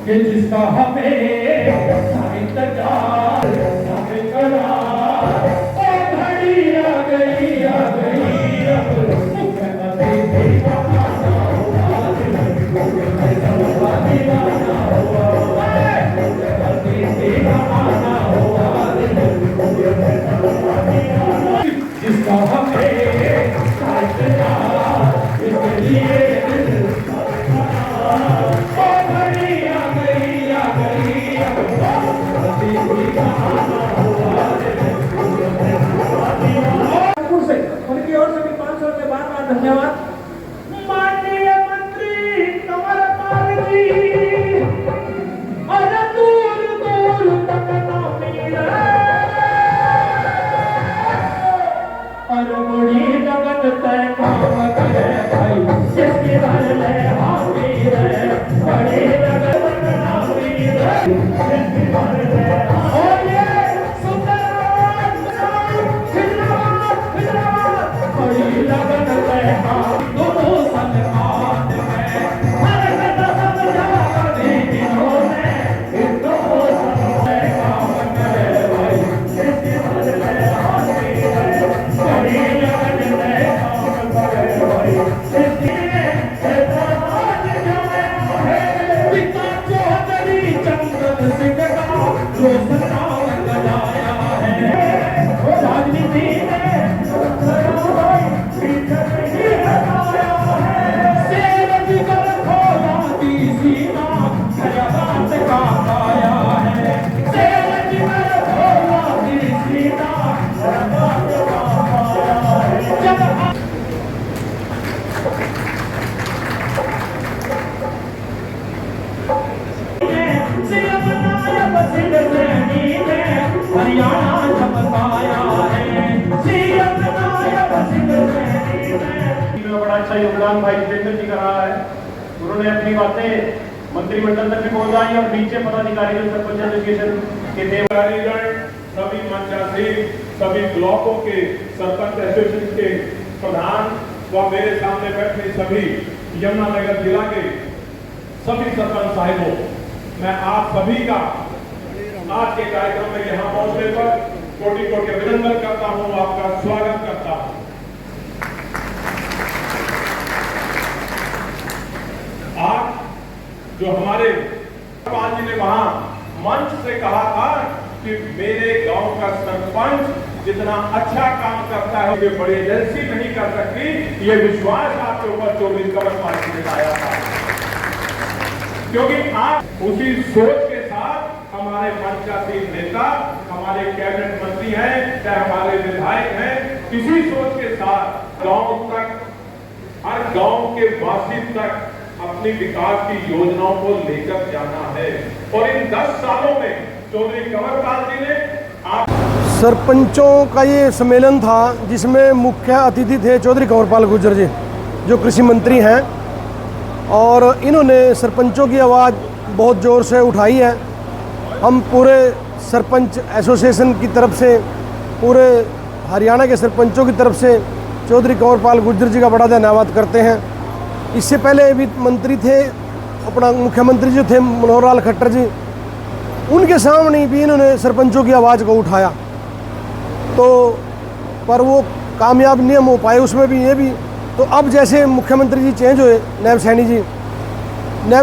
कि जिसका हमें इंतजार हमें करार ओ घड़ी आ गई अब मुख्यमंत्री दीवाना हुआ दीवाना हुआ मुख्यमंत्री दीवाना हुआ जिसका हमें इंतजार इसके लिए उनकी ओर से भी 500 रुपये बार धन्यवाद। माननीय मंत्री कंवरपाल जी, अरे दूर दूर तक ना मिले, अरे बड़ी जगत तय काम करे भाई, जिसकी घर ले हाथी रे, बड़ी जगत तक ना मिले, जिसकी घर ले बड़ा अच्छा योगदान भाई जितेंद्र जी का रहा है। उन्होंने अपनी बातें मंत्रिमंडल तक भी पहुंचाई और नीचे पदाधिकारी जो सरपंच एसोसिएशन के देवगण, सभी मंचासी, सभी ब्लॉकों के सरपंच एसोसिएशन के प्रधान व मेरे सामने बैठे सभी यमुनानगर जिला के सभी सरपंच साहिबों, मैं आप सभी का आज के कार्यक्रम में यहाँ पहुंचने पर कोटि कोटि अभिनंदन करता हूँ, आपका स्वागत करता हूँ। आज जो हमारे पाल जी ने वहां मंच से कहा था कि मेरे गांव का सरपंच जितना अच्छा काम करता है ये बड़ी एजेंसी नहीं कर सकती, ये विश्वास आपके ऊपर चौधरी कंवरपाल जी ने लाया था, क्योंकि आप उसी सोच के साथ हमारे मंचासी नेता, हमारे कैबिनेट मंत्री हैं, चाहे हमारे विधायक हैं, इसी सोच के साथ गांव तक, हर गांव के वासी तक अपनी विकास की योजनाओं को लेकर जाना है। और इन 10 सालों में चौधरी कंवरपाल जी ने सरपंचों का ये सम्मेलन था जिसमें मुख्य अतिथि थे चौधरी कंवरपाल गुर्जर जी, जो कृषि मंत्री हैं, और इन्होंने सरपंचों की आवाज़ बहुत ज़ोर से उठाई है। हम पूरे सरपंच एसोसिएशन की तरफ से, पूरे हरियाणा के सरपंचों की तरफ से चौधरी कंवरपाल गुर्जर जी का बड़ा धन्यवाद करते हैं। इससे पहले भी मंत्री थे, अपना मुख्यमंत्री जो थे मनोहर लाल खट्टर जी, उनके सामने भी इन्होंने सरपंचों की आवाज़ को उठाया, तो पर वो कामयाब नहीं हो पाए उसमें भी, ये भी। तो अब जैसे मुख्यमंत्री जी चेंज हुए, नायब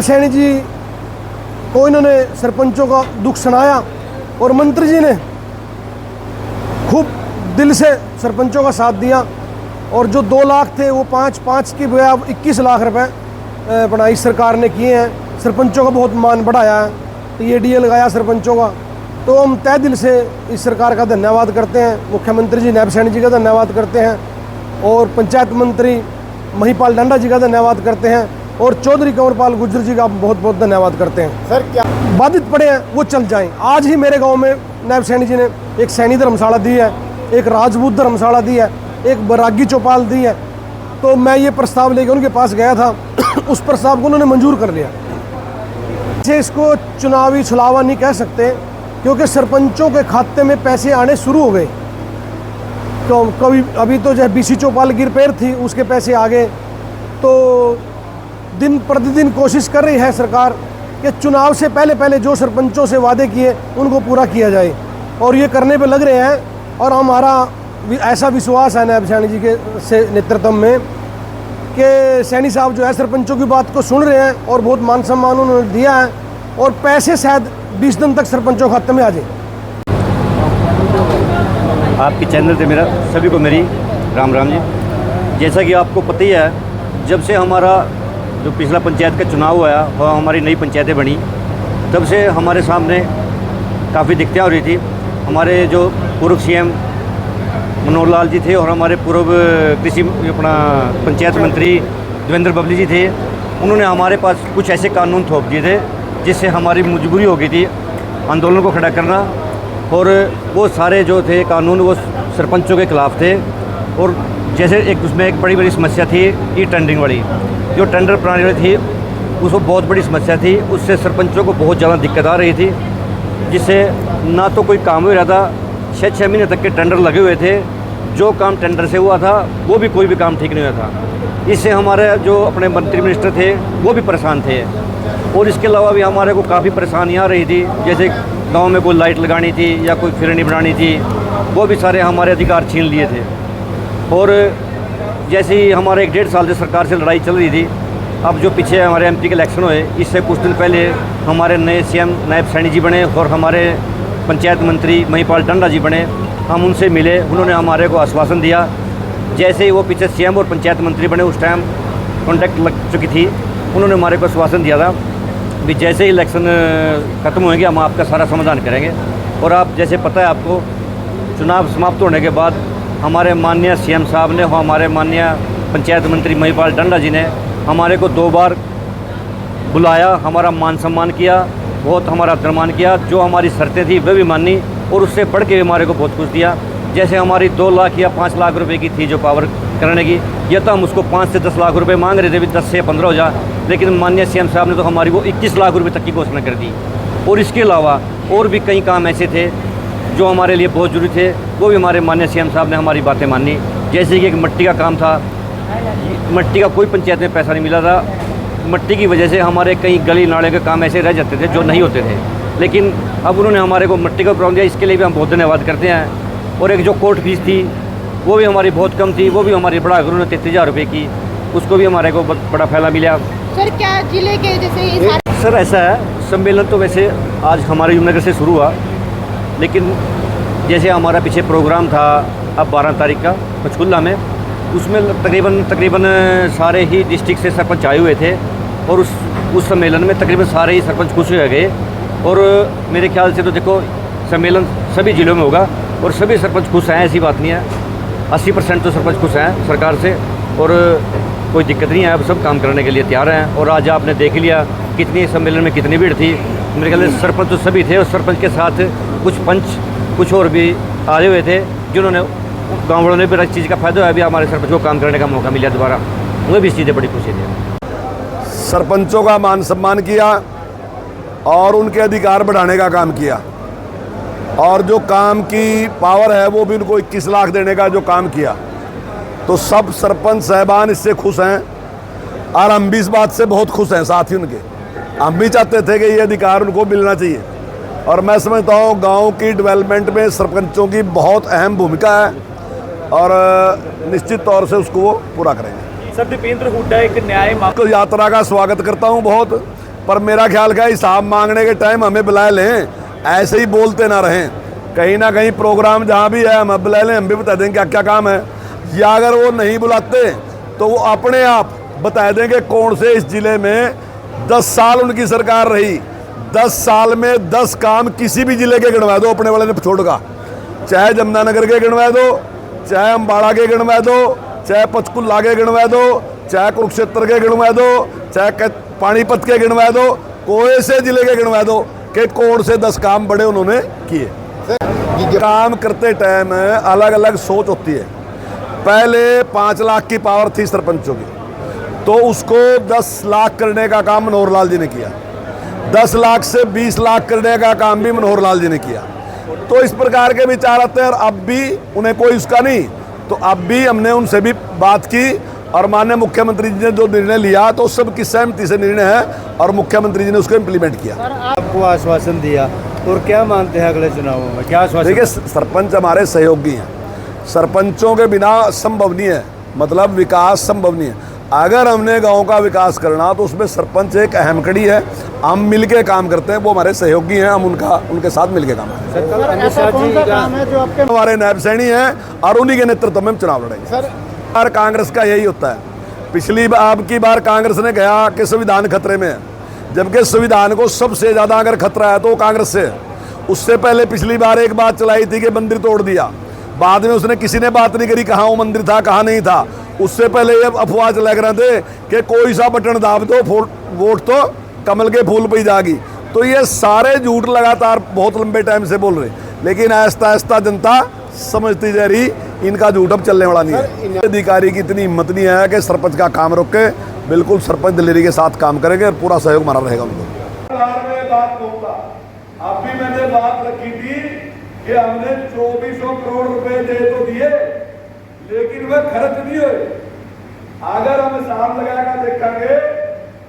सैनी जी को इन्होंने सरपंचों का दुख सुनाया और मंत्री जी ने खूब दिल से सरपंचों का साथ दिया, और जो 2 लाख थे वो 5 की बजाय 21 लाख रुपए अपना इस सरकार ने किए हैं। सरपंचों का बहुत मान बढ़ाया है, तो ये डीए लगाया सरपंचों का, तो हम तय दिल से इस सरकार का धन्यवाद करते हैं। मुख्यमंत्री जी नायब सैनी जी का धन्यवाद करते हैं, और पंचायत मंत्री महिपाल डांडा जी का धन्यवाद करते हैं, और चौधरी कंवरपाल गुर्जर जी का बहुत बहुत धन्यवाद करते हैं। सर, क्या बाधित पड़े हैं वो चल जाएं। आज ही मेरे गांव में नायब सैनी जी ने एक सैनी धर्मशाला दी है, एक राजपूत धर्मशाला दी है, एक बरागी चौपाल दी है। तो मैं ये प्रस्ताव लेकर उनके पास गया था, उस प्रस्ताव को उन्होंने मंजूर कर लिया। इसको चुनावी छुलावा नहीं कह सकते, क्योंकि सरपंचों के खाते में पैसे आने शुरू हो गए। तो कभी अभी तो जो बीसी चौपाल की रिपेयर थी उसके पैसे आ गए, तो दिन प्रतिदिन कोशिश कर रही है सरकार कि चुनाव से पहले पहले जो सरपंचों से वादे किए उनको पूरा किया जाए, और ये करने पे लग रहे हैं। और हमारा ऐसा विश्वास है नायब सैनी जी के से नेतृत्व में कि सैनी साहब जो है सरपंचों की बात को सुन रहे हैं और बहुत मान सम्मान उन्होंने दिया है, और पैसे शायद 20 दिन तक सरपंचों खाते में आ जाए। आपके चैनल से मेरा सभी को मेरी राम राम जी। जैसा कि आपको पता ही है, जब से हमारा जो पिछला पंचायत का चुनाव हुआ और हमारी नई पंचायतें बनी, तब से हमारे सामने काफ़ी दिक्कतें हो रही थी। हमारे जो पूर्व सीएम मनोहर लाल जी थे और हमारे पूर्व कृषि अपना पंचायत मंत्री देवेंद्र बबली जी थे, उन्होंने हमारे पास कुछ ऐसे कानून थोप दिए थे जिससे हमारी मजबूरी हो गई थी आंदोलन को खड़ा करना। और वो सारे जो थे कानून वो सरपंचों के ख़िलाफ़ थे। और जैसे एक उसमें एक बड़ी समस्या थी ई टेंडरिंग वाली, जो टेंडर प्रणाली थी उसको बहुत बड़ी समस्या थी। उससे सरपंचों को बहुत ज़्यादा दिक्कत आ रही थी, जिससे ना तो कोई काम हो रहा था। 6 महीने तक के टेंडर लगे हुए थे, जो काम टेंडर से हुआ था वो भी कोई भी काम ठीक नहीं हुआ था। इससे हमारे जो अपने मंत्री मिनिस्टर थे वो भी परेशान थे। और इसके अलावा भी हमारे को काफ़ी परेशानियाँ आ रही थी, जैसे गांव में कोई लाइट लगानी थी या कोई फिरनी बनानी थी, वो भी सारे हमारे अधिकार छीन लिए थे। और जैसे ही हमारे 1-1.5 साल से सरकार से लड़ाई चल रही थी, अब जो पीछे हमारे एमपी के इलेक्शन हुए, इससे कुछ दिन पहले हमारे नए सीएम नायब सैनी जी बने और हमारे पंचायत मंत्री महिपाल टंडा जी बने। हम उनसे मिले, उन्होंने हमारे को आश्वासन दिया। जैसे ही वो पीछे सीएम और पंचायत मंत्री बने, उस टाइम कॉन्टैक्ट लग चुकी थी, उन्होंने हमारे को आश्वासन दिया था भी जैसे ही इलेक्शन ख़त्म होंगे हम आपका सारा समाधान करेंगे। और आप जैसे पता है आपको, चुनाव समाप्त होने के बाद हमारे माननीय सीएम साहब ने और हमारे माननीय पंचायत मंत्री महिपाल टंडा जी ने हमारे को 2 बार बुलाया, हमारा मान सम्मान किया, बहुत हमारा सम्मान किया। जो हमारी शर्तें थी वह भी मानी और उससे बढ़ के हमारे को बहुत कुछ दिया। जैसे हमारी 2 लाख या 5 लाख रुपए की थी जो पावर करने की, या तो हम उसको 5 से 10 लाख रुपए मांग रहे थे, भी 10 से 15 हो जा, लेकिन माननीय सीएम साहब ने तो हमारी वो 21 लाख रुपए तक की घोषणा कर दी। और इसके अलावा और भी कई काम ऐसे थे जो हमारे लिए बहुत जरूरी थे, वो भी हमारे माननीय सीएम साहब ने हमारी बातें मानी। जैसे कि एक मिट्टी का काम था, मिट्टी का कोई पंचायत में पैसा नहीं मिला था। मिट्टी की वजह से हमारे कई गली नाले के काम ऐसे रह जाते थे जो नहीं होते थे, लेकिन अब उन्होंने हमारे को मिट्टी का प्रोग्राम दिया, इसके लिए भी हम बहुत धन्यवाद करते हैं। और एक जो कोर्ट फीस थी वो भी हमारी बहुत कम थी, वो भी हमारी बढ़ा कर उन्होंने 33,000 रुपये की, उसको भी हमारे को बहुत बड़ा फैला मिला। सर क्या जिले के जैसे सर ऐसा है, सम्मेलन तो वैसे आज हमारे यमुनानगर से शुरू हुआ, लेकिन जैसे हमारा पीछे प्रोग्राम था अब 12 तारीख का पंचकुला में, उसमें तकरीबन सारे ही डिस्ट्रिक्ट से सरपंच आए हुए थे। और उस सम्मेलन में तकरीबन सारे ही सरपंच खुश हो गए। और मेरे ख्याल से तो देखो सम्मेलन सभी जिलों में होगा और सभी सरपंच खुश हैं, ऐसी बात नहीं है। 80% तो सरपंच खुश हैं सरकार से और कोई दिक्कत नहीं है, अब सब काम करने के लिए तैयार हैं। और आज आपने देख लिया कितनी सम्मेलन में कितनी भीड़ थी। मेरे ख्याल से सरपंच तो सभी थे और सरपंच के साथ कुछ पंच कुछ और भी आए हुए थे, जिन्होंने गाँव वालों ने भी इस चीज़ का फायदा है, अभी हमारे सरपंच को काम करने का मौका मिला दोबारा, उन्हें भी इस चीज़ें बड़ी खुशी थी। सरपंचों का मान सम्मान किया और उनके अधिकार बढ़ाने का काम किया, और जो काम की पावर है वो भी उनको 21 लाख देने का जो काम किया, तो सब सरपंच साहबान इससे खुश हैं। और हम भी इस बात से बहुत खुश हैं साथ ही उनके। हम भी चाहते थे कि ये अधिकार उनको मिलना चाहिए, और मैं समझता हूँ गांव की डेवलपमेंट में सरपंचों की बहुत अहम भूमिका है और निश्चित तौर से उसको वो पूरा करेंगे। सर दीपेंद्र हुड्डा एक न्याय तो यात्रा का स्वागत करता हूं बहुत, पर मेरा ख्याल का हिसाब मांगने के टाइम हमें बुला लें, ऐसे ही बोलते ना रहें। कहीं ना कहीं प्रोग्राम जहां भी है हम बुला लें, हम भी बता दें क्या क्या काम है, या अगर वो नहीं बुलाते तो वो अपने आप बता देंगे कौन से इस जिले में 10 साल उनकी सरकार रही, 10 साल में 10 काम किसी भी जिले के गिनवा दो अपने वाले ने छोड़ का, चाहे जमुनानगर के गिनवा दो, चाहे अम्बाड़ा के गिनवा दो, चाहे पंचकुला के गिनवा दो, चाहे कुरुक्षेत्र के गिनवा दो, चाहे पानीपत के गिनवा दो, कोई से जिले के गिनवा दो कि कौन से 10 काम बड़े उन्होंने किए। काम करते टाइम अलग अलग सोच होती है। पहले 5 लाख की पावर थी सरपंचों की, तो उसको 10 लाख करने का काम मनोहर लाल जी ने किया, 10 लाख से 20 लाख करने का काम भी मनोहर लाल जी ने किया। तो इस प्रकार के विचार आते हैं, और अब भी उन्हें कोई उसका नहीं, तो अब भी हमने उनसे भी बात की और माननीय मुख्यमंत्री जी ने जो निर्णय लिया तो सबकी सहमति से निर्णय है और मुख्यमंत्री जी ने उसको इम्प्लीमेंट किया। आपको आश्वासन दिया और क्या मानते हैं अगले चुनावों में, क्या आश्वासन? देखिए, सरपंच हमारे सहयोगी हैं, सरपंचों के बिना संभव नहीं है, मतलब विकास संभव नहीं है। अगर हमने गांव का विकास करना तो उसमें सरपंच एक अहम कड़ी है। हम मिलके काम करते हैं, वो हमारे सहयोगी हैं, हम उनके साथ मिलके काम करते हैं। ऐसा कौन सा काम है जो आपके हमारे नायब सैनी हैं और उन्हीं के नेतृत्व में हम चुनाव लड़ेंगे। सर, कांग्रेस का यही होता है। पिछली बार की बार कांग्रेस ने कहा कि संविधान खतरे में है, जबकि संविधान को सबसे ज्यादा अगर खतरा है तो कांग्रेस से है। उससे पहले पिछली बार एक बात चलाई थी कि मंदिर तोड़ दिया, बाद में उसने किसी ने बात नहीं करी कहाँ वो मंदिर था कहाँ नहीं था। उससे पहले ये अफवाह लग रहे थे कि कोई सा बटन दाब दो वोट तो कमल के फूल पे जागी। तो ये सारे झूठ लगातार बहुत लंबे टाइम से बोल रहे, लेकिन आहिस्ता आहिस्ता जनता समझती जा रही इनका झूठ अब चलने वाला नहीं है। अधिकारी की इतनी हिम्मत नहीं है कि सरपंच का काम रोके। बिल्कुल सरपंच दिलेरी के साथ काम करेंगे और पूरा सहयोग हमारा रहेगा उनको। बात कहूंगा, अभी मैंने बात रखी थी कि हमने 2400 करोड़ रुपए दे तो दिए, लेकिन वह खर्च नहीं हुए। अगर हम हिसाब लगाकर देखेंगे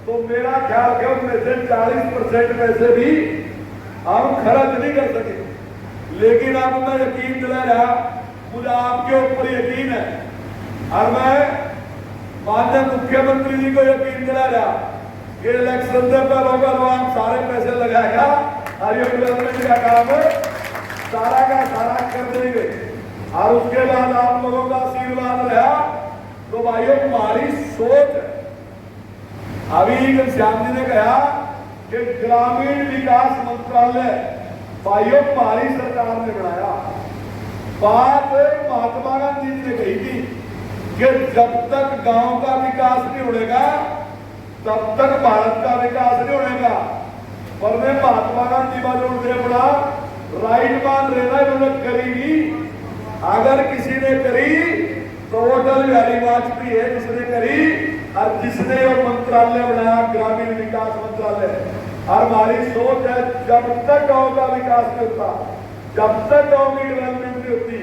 तो मेरा ख्याल है उनमें से 40% पैसे भी हम खर्च नहीं कर सके। लेकिन अब मैं यकीन दिला रहा, मुझे आपके ऊपर यकीन है और मैं माननीय मुख्यमंत्री जी को यकीन दिला रहा कि इलेक्शन से पहले आप सारे पैसे लगाएगा और ये डेवलपमेंट का काम सारा का सारा कर देंगे। और उसके बाद आप लोगों का आशीर्वाद रहा तो भाइयों हमारी सोच है। अभी घनश्याम जी ने कहा कि ग्रामीण विकास मंत्रालय भाइयों हमारी सरकार ने बनाया। बात महात्मा गांधी जी ने कही थी कि जब तक गांव का विकास नहीं होगा तब तक भारत का विकास नहीं होगा। पर मैं महात्मा गांधी वालों से बड़ा राइट मान रहना इन्होंने करी नहीं। अगर किसी ने करी तो वो अटल बिहारी वाजपेयी है जिसने करी और जिसने वो मंत्रालय बनाया ग्रामीण विकास मंत्रालय। और हमारी सोच है जब तक गांव का विकास नहीं होता, जब तक गांव की डेवलपमेंट नहीं होती,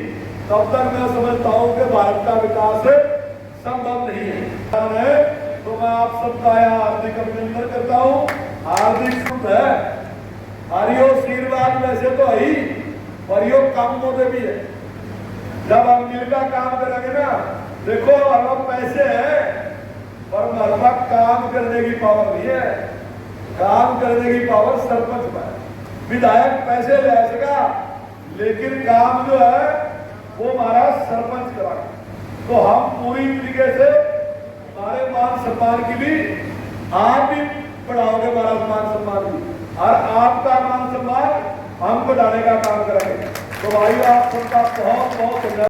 तब तक मैं समझता हूं कि भारत का विकास संभव नहीं है। तो मैं आप सबका हार्दिक अभिनंदन करता हूं, हार्दिक शुभ है। हरियो आशीर्वाद वैसे तो है ही, पर यो कम मोदे भी है। जब हम मिलकर काम करेंगे ना, देखो हमारे पैसे हैं पर हमारे पास काम करने की पावर नहीं है। काम करने की पावर सरपंच में। विधायक पैसे ले सका लेकिन काम जो है वो हमारा सरपंच कराएगा। तो हम पूरी तरीके से हमारे मान सम्मान की भी आप भी बढ़ाओगे, हमारा मान सम्मान भी, और आपका मान सम्मान हम बढ़ाने का काम करेंगे। तो भाई आप सबका बहुत बहुत धन्यवाद।